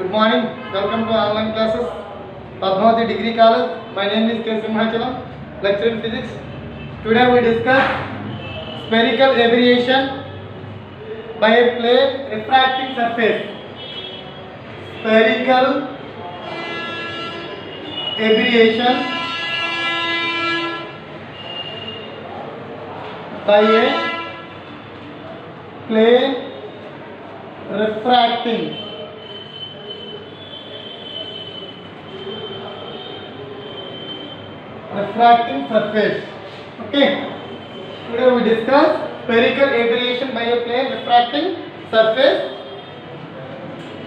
Good morning. Welcome to online classes. Padmavati Degree College. My name is K. Simhachalam, lecturer in physics. Today we discuss spherical aberration by a plane refracting surface. Spherical aberration by a plane refracting surface. Okay, today we discuss spherical aberration by a plane refracting surface.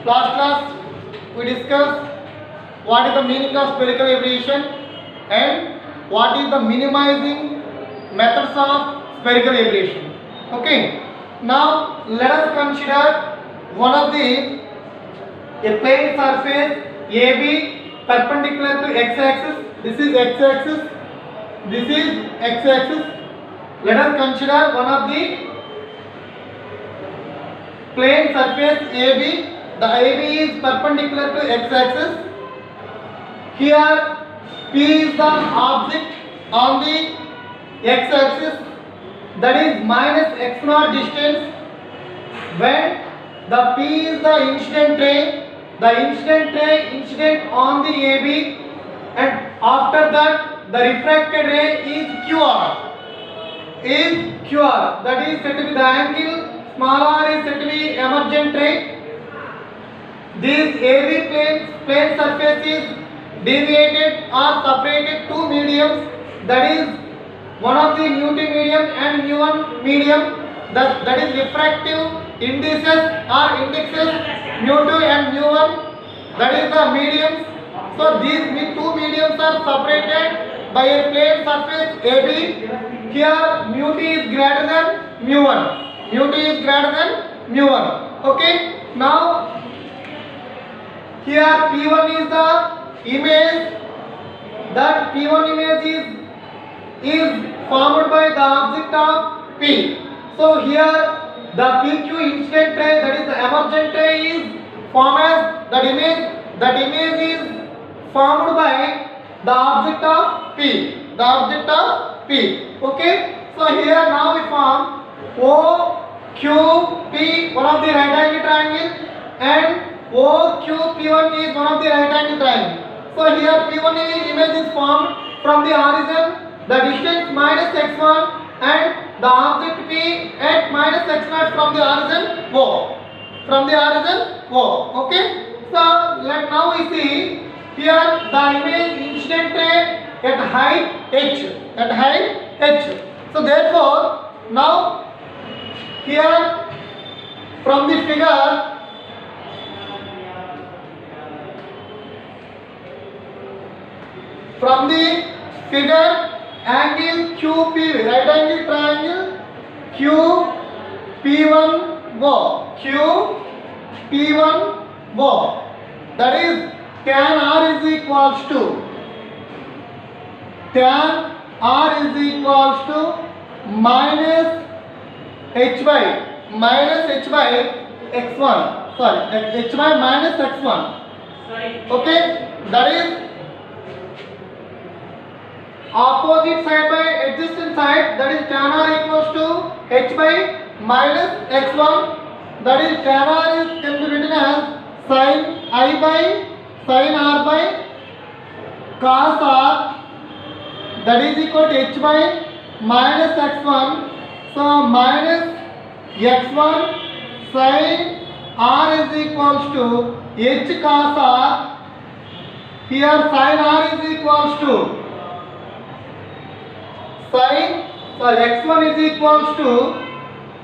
Last class we discussed what is the meaning of spherical aberration and what is the minimizing methods of spherical aberration. Okay, now let us consider one of the a plane surface AB perpendicular to x-axis. This is x-axis. This is x-axis. Let us consider one of the plane surface AB. The AB is perpendicular to x-axis. Here P is the object on the x-axis, that is minus x0 distance. When the P is the incident ray, the incident on the AB, and after that the refracted ray is QR. That is said to be the angle, small r is said to be emergent ray. This AB plane surface is deviated or separated two mediums, that is one of the mu2 medium and mu1 medium, that is refractive indices or indexes mu2 and mu1, that is the mediums. So these two mediums are separated by a plane surface AB. Here mu2 is greater than mu1. Okay, now here P1 is the image. That P1 image is formed by the object of P. So here the PQ incident ray, that is the emergent ray, is formed as that image. That image is formed by the object of P. Okay, so here now we form OQP, one of the right angle triangle, and OQP1 is one of the right angle triangle. So here P1 image is formed from the origin, the distance minus x1, and the object P at minus x0 from the origin O. Okay, so now we see here the image incident ray at height h. So therefore now here from the figure angle QP, right angle triangle QP1O, that is tan R is equals to minus h by x1, h by minus x1. Okay, that is opposite side by adjacent side, that is tan R equals to h by minus x1, that is tan R can be written as sin R by cos R, that is equal to h by minus x1. So minus x1 sin R is equals to h cos R. Here sin R is equals to x1 is equals to,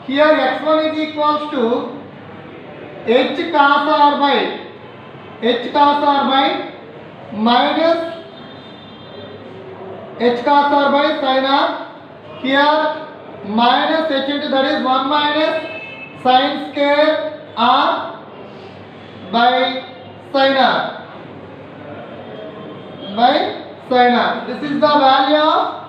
here x1 is equals to h cos R by minus h cos R by sin R. Here minus h into, that is 1 minus sin square R by sin R. This is the value of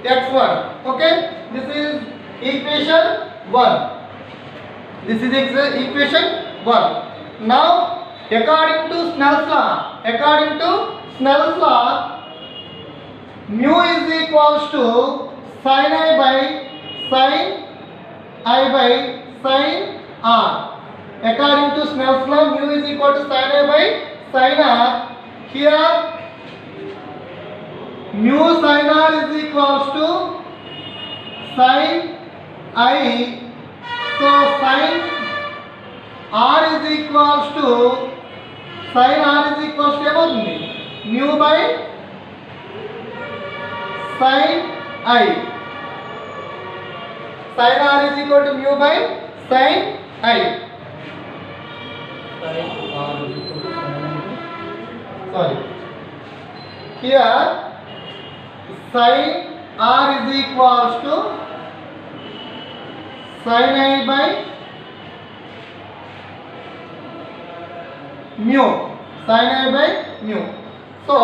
x1. Okay, this is equation 1. 1. Now according to Snell's law, mu is equals to sin I by sin R. According to Snell's law, mu is equal to sin I by sin R. Here mu sin R is equals to sin I. So sin R is equals to mu by sin I. Sin R is equal to mu by sin I. Here sin R is equals to sin I by mu. Sin I by mu. So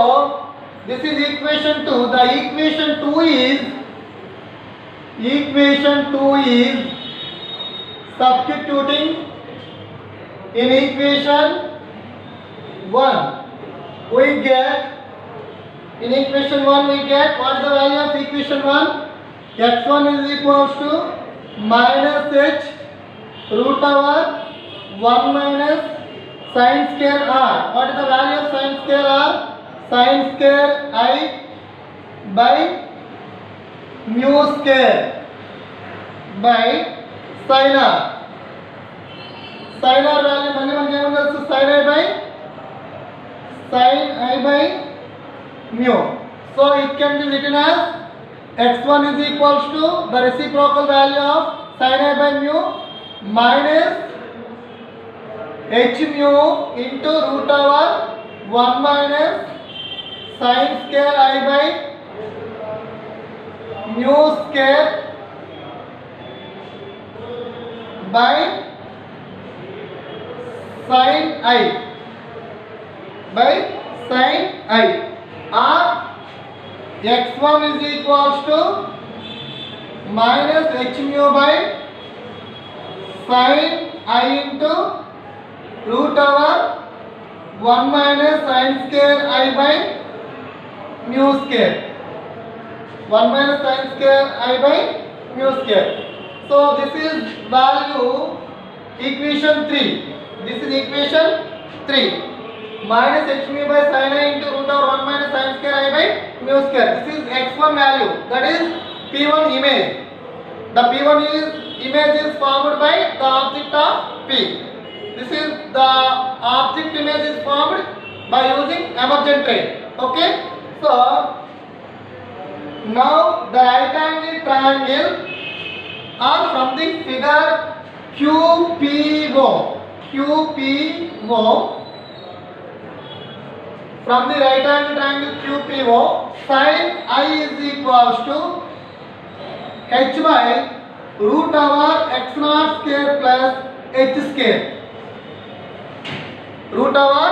this is equation 2. The equation 2 is substituting in equation 1. We get what is the value of equation 1? x1 is equals to minus h root over 1 minus sin square r. What is the value of sin square r? Sin square I by mu square by sin r. Sin r value sin I by mu. So it can be written as x1 is equals to the reciprocal value of sin I by mu minus h mu into root over 1 minus sin square I by mu square by sin I or x1 is equals to minus h mu by sin I into root over 1 minus sin square I by mu square. 1 minus sin square I by mu square. So this is value equation 3. This is equation 3. Minus h mu by sin I into root over 1 minus sin square I by mu square. This is x1 value. That is P1 image. The P1 image is formed by the object of P. This is the object image is formed by using emergent ray. Okay. So now the right angle triangle are from the figure QPO. From the right angle triangle QPO, sin I is equals to h by root over x naught square plus h square. Root over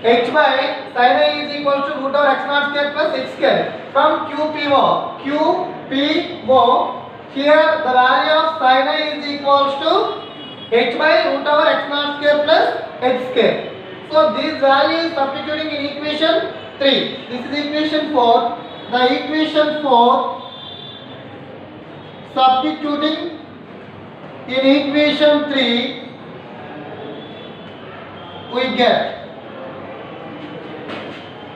h by sin I is equals to root over x naught square plus h square. From QPO, here the value of sin I is equals to h by root over x naught square plus h square. So this value is substituting in equation 3. This is equation 4. The equation 4 substituting in equation 3 we get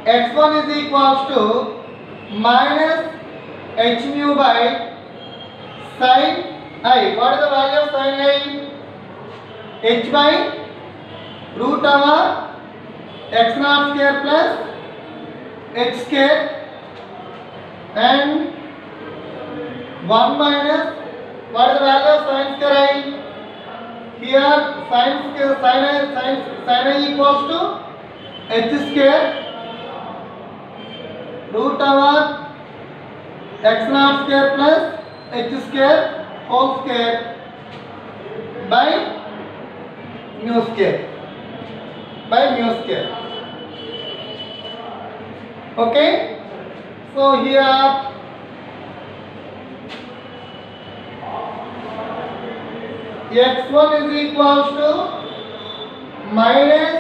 x1 is equals to minus h mu by sin I. What is the value of sin I? H by root over x naught square plus h square and 1 minus what is the value of sin square I? Here sin I equals to h square root over x naught square plus h square whole square by mu square. Okay, so here x1 is equals to minus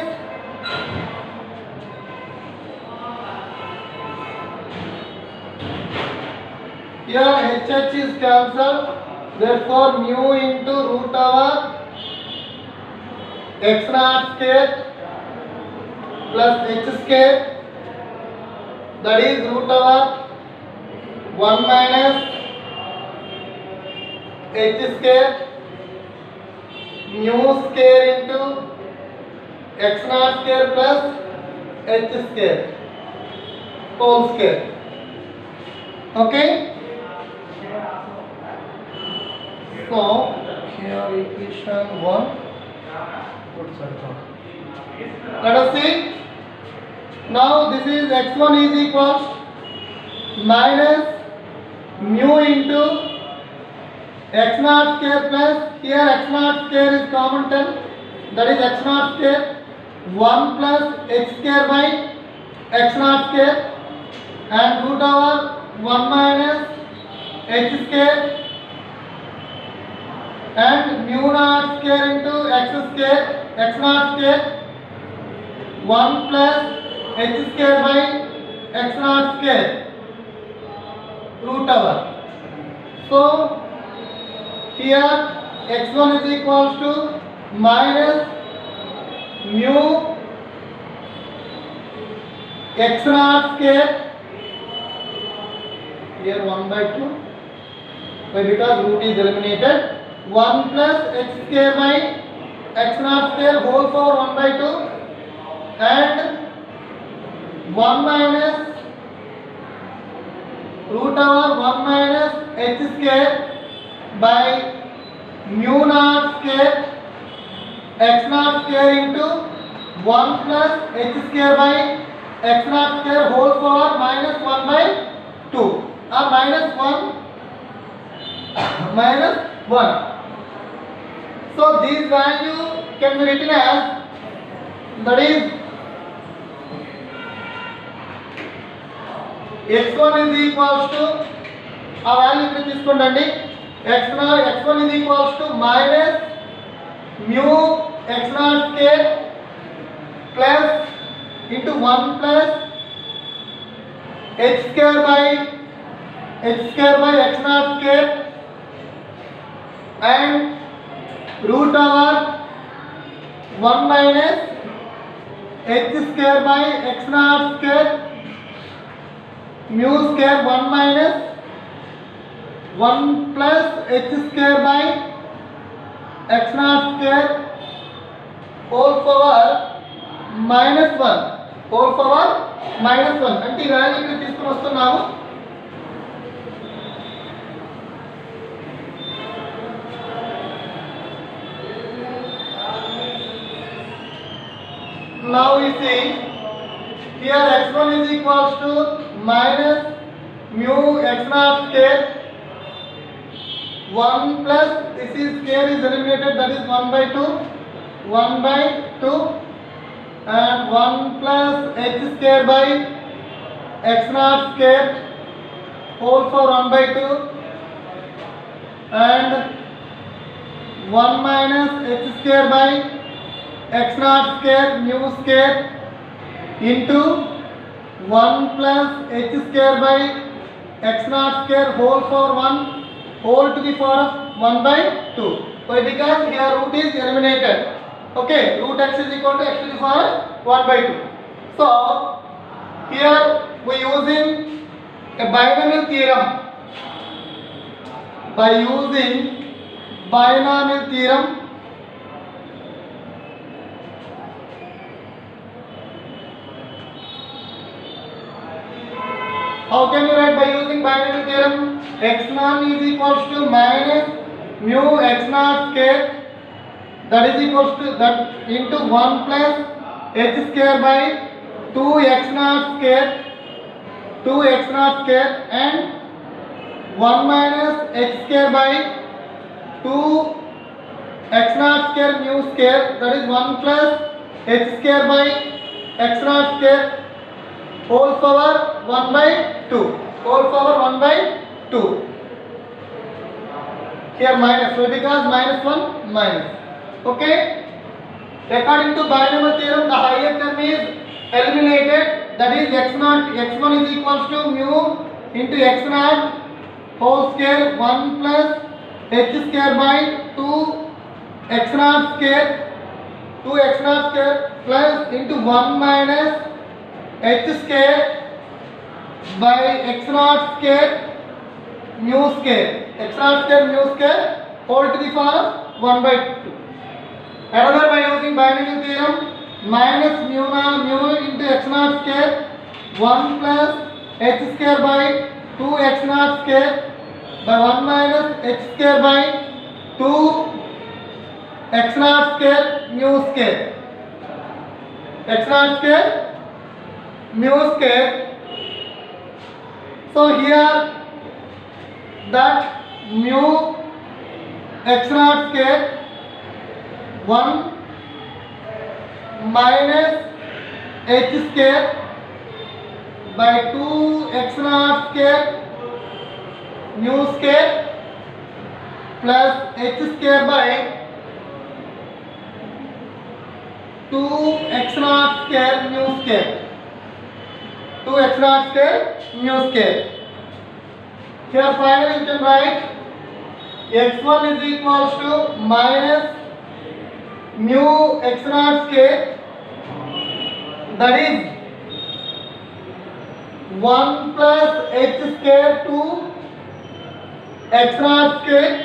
here HH is cancelled, therefore mu into root over x naught square plus h square, that is root over 1 minus h square mu square into x naught square plus h square whole square. Okay, so here equation 1. Let us see. Now this is x1 is equals minus mu into x naught square plus, here x naught square is common term, that is x naught square 1 plus h square by x naught square and root over 1 minus h square and mu naught square into x square x naught square 1 plus h square by x naught square root over. So here x1 is equals to minus mu x naught square, here 1 by 2, why? Because root is eliminated, 1 plus x square by x naught square whole power 1 by 2 and 1 minus root over 1 minus h square by mu naught square x naught square into 1 plus h square by x naught square whole power minus 1 by 2 or minus 1 minus 1. So this value can be written as, that is x1 is equals to ఆ value ఇక్కడ తీసుకోండి. x1 is equals to minus mu x naught square plus into 1 plus h square by x naught square and root over 1 minus h square by x naught square mu square 1 minus 1 plus h square by x naught square whole power minus 1 whole power minus 1 అంటే ఈ value ఇక్కడ తీసుకొని వస్తున్నాము. Now we see here x1 is equals to minus mu x naught square 1 plus, this is square is eliminated, that is 1 by 2 and 1 plus h square by x naught square whole for 1 by 2 and 1 minus h square by x naught square mu square into 1 plus h square by x naught square whole for 1 whole to the power of 1 by 2. Why? Because here root is eliminated. Okay, root x is equal to x to the power 1 by 2. So here we using a binomial theorem. By using binomial theorem, how can you write by using binomial theorem? x0 is equals to minus mu x naught square, that is equals to that into 1 plus h square by 2x naught square and 1 minus x square by 2x naught square mu square, that is 1 plus h square by x naught square whole power 1 by 2 whole power 1 by 2. Here minus. So because minus 1 minus. Okay. According to binomial theorem, the higher term is eliminated. That is x1 is equals to mu into x0 whole square 1 plus h square by 2 x0 square plus into 1 minus h square by x0 square mu square whole to the power 1 by 2. Another by using binomial theorem, minus mu into x0 square 1 plus h square by 2 x0 square by 1 minus h square by 2 x0 square mu square. x0 square mu square. So here that mu x0 square 1 minus h square by 2 x0 square mu square plus h square by 2 x0 square mu square. 2 x0 square mu square. Here finally you can write x1 is equals to minus mu x0 square, that is 1 plus h square to x0 square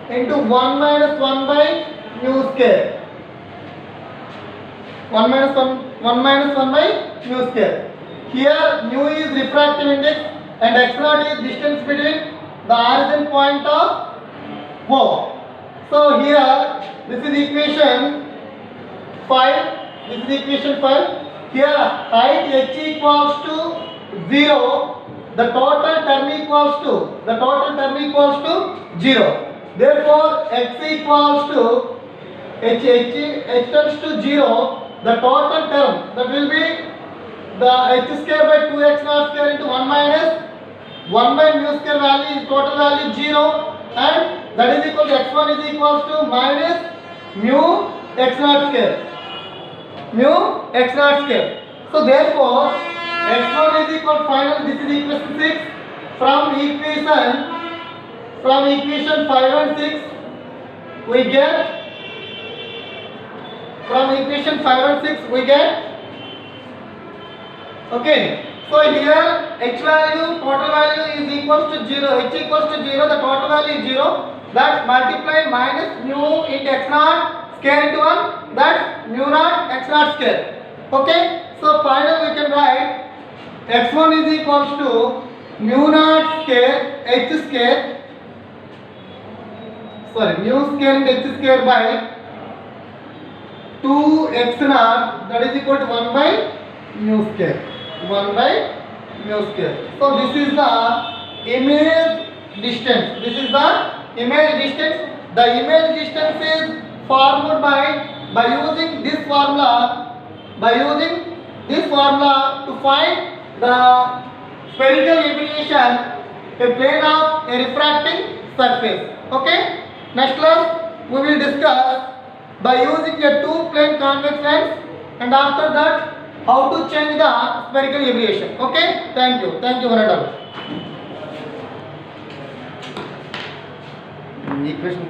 into 1 minus 1 by mu square. 1 minus 1 by mu square. Here mu is refractive index and x0 is distance between the origin point of O. So here this is equation 5. Here height h equals to 0. The total term equals to 0. Therefore x equals to h tends to 0. The total term, that will be the h square by 2x0 square into 1 minus 1 by mu square value is total value 0, and that is equal to x1 is equals to minus mu x0 square. So therefore x1 is equal to final, this is equation 6. From equation 5 and 6 we get okay. So here h value, total value is equals to 0. H equals to 0, the total value is 0. That multiply minus mu into x0 square into 1, that mu naught x0 square. Okay. So finally we can write x1 is equals to mu naught square h square, mu square into h square by 2 x0, that is equal to 1 by mu square. So this is the image distance. The image distance is formed by using this formula. To find the spherical aberration, a plane of a refracting surface. Okay. Next class we will discuss by using a two-plane convex lens, and after that how to change the spherical aberration. Okay. Thank you one and all. Equation